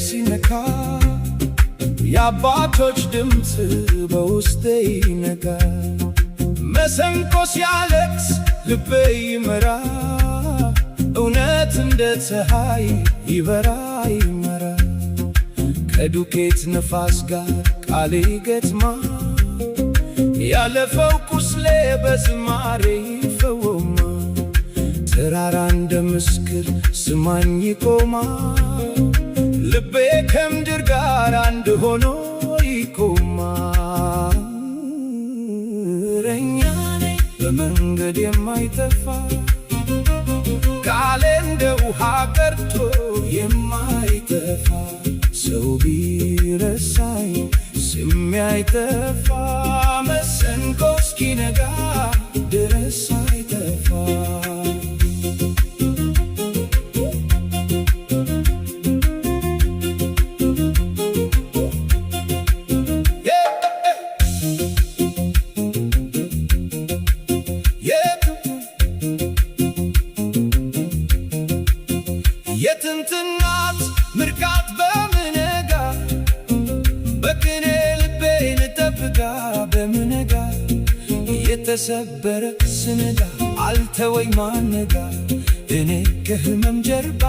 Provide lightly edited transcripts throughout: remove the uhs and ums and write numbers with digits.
ሲነካ የአባቶች ድምፅ በውስጤ ይነጋል። መሰንቆ ሲያለቅስ ልቤ ይመራ፣ እውነት እንደ ፀሐይ ይበራ ይመራ። ከዱቄት ነፋስ ጋር ቃሌ ገጥማ፣ ያለፈው ቁስሌ በዝማሬ ይፈወማ። ተራራ እንደ ምስክር ስማኝ ይቆማል፣ ልቤ ከምድር ጋር አንድ ሆኖ ይቆማል። እረኛ ነኝ በመንገድ የማይጠፋ፣ ቃሌ እንደ ውሃ ቀርቶ የማይጠፋ። ሰው ቢረሳኝ ስሜ አይጠፋ፣ መሰንቆ እስኪነጋ ድረስ አይጠፋ። የትንትናት ምርቃት በምነጋ፣ በቅኔ ልቤን ጠብቃ በምነጋ። የተሰበረ ስንዳ አልተወኝ ማነጋ፣ እኔ ከህመም ጀርባ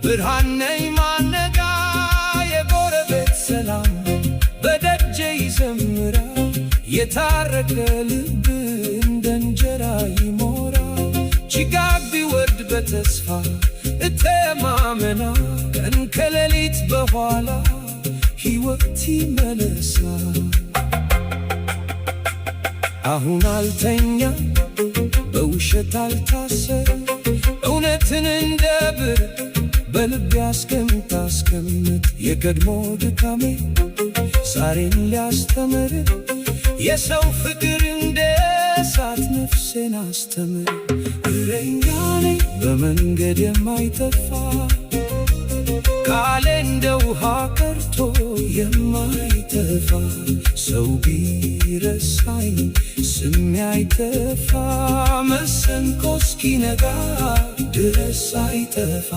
ብርሃን ነኝ ማነጋ። የጎረቤት ሰላም በደጄ ይዘምራል፣ የታረቀ ልብ እንደ እንጀራ ይሞራል። ጭጋግ ቢወርድ በተስፋ እተማመና፣ ቀን ከሌሊት በኋላ ሕይወት ይመለሳል። አሁን አልተኛ በውሸት አልታሰር፣ እውነትን እንደ ብር በልቤ አስቀምጥ። የቀድሞ ድካሜ ዛሬን ሊያስተምር፣ የሰው ፍቅር እንደ እሳት ነፍሴን አስተምር። እረኛ ነኝ በመንገድ የማይጠፋ፣ ቃሌ እንደ ውሃ ቀርቶ የማይጠፋ። ሰው ቢረሳኝ ስሜ አይጠፋ፣ መሰንቆ እስኪነጋ ድረስ አይጠፋ።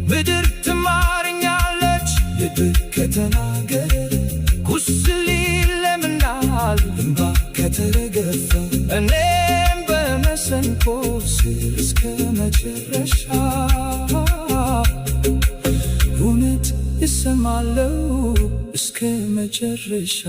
ምድር ትማርኛለች ልብ ከተናገረ፣ ቁስል ይለምናል እንባ ከተረገፈ። እኔም በመሰንቆ ስር እስከ መጨረሻ እውነት እሰማለሁ እስከ መጨረሻ።